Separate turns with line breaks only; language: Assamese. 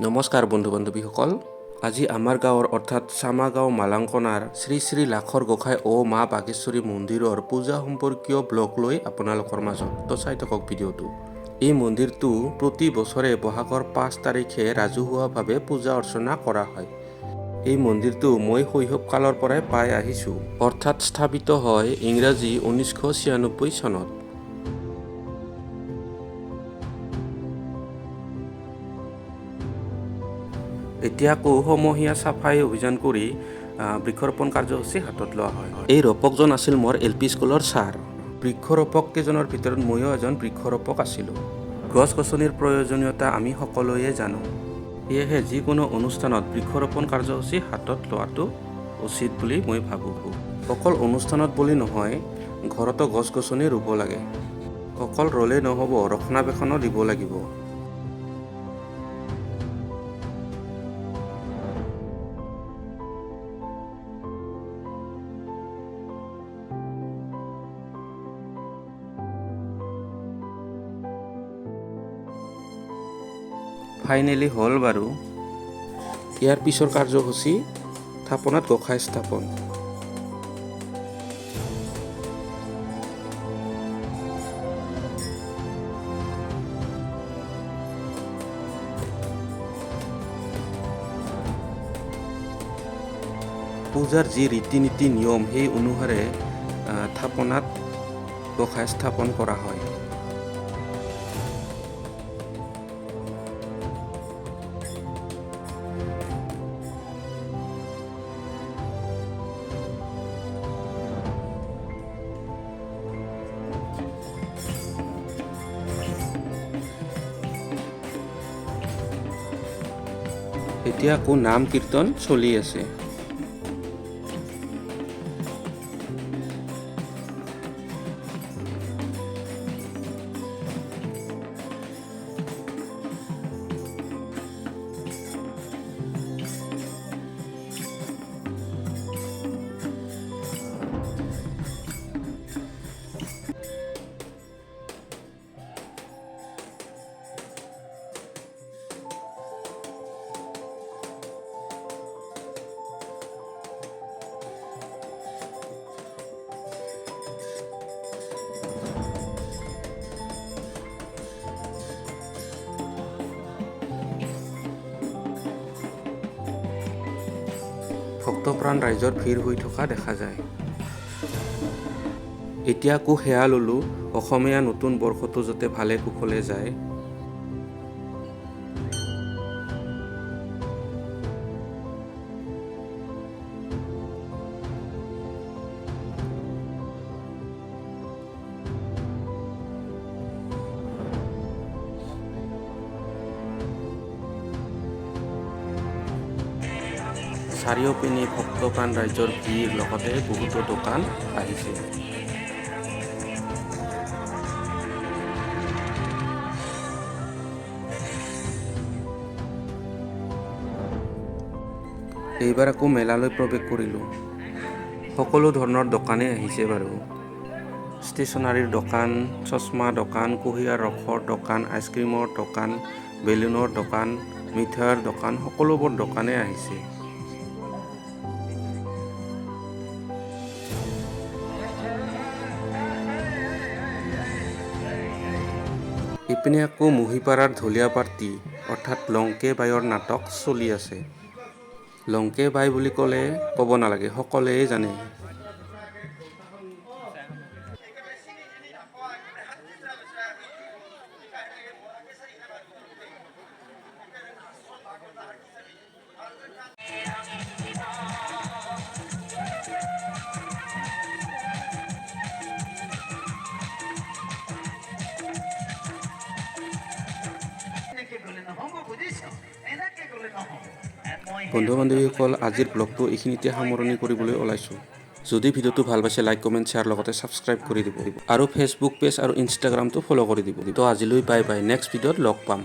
নমস্কাৰ বন্ধু বান্ধৱীসকল, আজি আমাৰ গাঁৱৰ অৰ্থাৎ চামাগাঁও মালাংকনাৰ শ্ৰী শ্ৰী লাখৰ গোঁসাই ও মা বাগেশ্বৰী মন্দিৰৰ পূজা সম্পৰ্কীয় ব্লগ লৈ আপোনালোকৰ মাজত তো চাই থাকক ভিডিঅ'টো। এই মন্দিৰটো প্ৰতি বছৰে বহাগৰ 5 তাৰিখে ৰাজহুৱাভাৱে পূজা অৰ্চনা কৰা হয়। এই মন্দিৰটো মই শৈশৱ কালৰ পৰাই পাই আহিছোঁ, অৰ্থাৎ স্থাপিত হয় ইংৰাজী 1996 চনত। এতিয়া আকৌ সমূহীয়া চাফাই অভিযান কৰি বৃক্ষৰোপণ কাৰ্যসূচী হাতত লোৱা হয়। এই ৰোপকজন আছিল মোৰ LP স্কুলৰ ছাৰ। বৃক্ষৰোপক কেইজনৰ ভিতৰত ময়ো এজন বৃক্ষৰোপক আছিলোঁ। গছ গছনিৰ প্ৰয়োজনীয়তা আমি সকলোৱে জানো, সেয়েহে যিকোনো অনুষ্ঠানত বৃক্ষৰোপণ কাৰ্যসূচী হাতত লোৱাটো উচিত বুলি মই ভাবোঁ। অকল অনুষ্ঠানত বুলি নহয়, ঘৰতো গছ গছনি ৰুব লাগে। অকল ৰুলেই নহ'ব, ৰক্ষণাবেক্ষণো দিব লাগিব। ফাইনেলি হ'ল বাৰু। ইয়াৰ পিছৰ কাৰ্যসূচী থাপনাত গোঁসাই স্থাপন। পূজাৰ যি ৰীতি নীতি নিয়ম সেই অনুসাৰে থাপনাত গোঁসাই স্থাপন কৰা হয়। এতিয়া আকৌ নাম কীৰ্তন চলি আছে। ভক্তপ্ৰাণ ৰাইজৰ ভিৰ হৈ থকা দেখা যায়। এতিয়া আকৌ সেয়া ল'লোঁ, অসমীয়া নতুন বৰ্ষটো যাতে ভালে কুশলে যায়। চাৰিওপিনে ভক্তপ্ৰাণ ৰাইজৰ ভিৰ, লগতে বহুতো দোকান আহিছে। এইবাৰ আকৌ মেলালৈ প্ৰৱেশ কৰিলোঁ। সকলো ধৰণৰ দোকানেই আহিছে বাৰু। ষ্টেচনাৰীৰ দোকান, চশমা দোকান, কুঁহিয়াৰ ৰসৰ দোকান, আইচক্ৰীমৰ দোকান, বেলুনৰ দোকান, মিঠাইৰ দোকান, সকলোবোৰ দোকানেই আহিছে। ইপিনে আকৌ মহিপাৰাৰ ঢুলীয়া পাৰ্টি অৰ্থাৎ লংকে বাইৰ নাটক চলি আছে। লংকে বাই বুলি ক'লে ক'ব নালাগে, সকলোৱে জানে। বন্ধু বান্ধৱীসকল, আজিৰ ব্লগটো এইখিনিতে সামৰণি কৰিবলৈ ওলাইছোঁ। যদি ভিডিঅ'টো ভাল পাইছে লাইক কমেণ্ট শ্বেয়াৰ লগতে ছাবস্ক্ৰাইব কৰি দিব আৰু ফেচবুক পেজ আৰু ইনষ্টাগ্ৰামটো ফ'ল' কৰি দিব। তো আজিলৈ বাই বাই, নেক্সট ভিডিঅ'ত লগ পাম।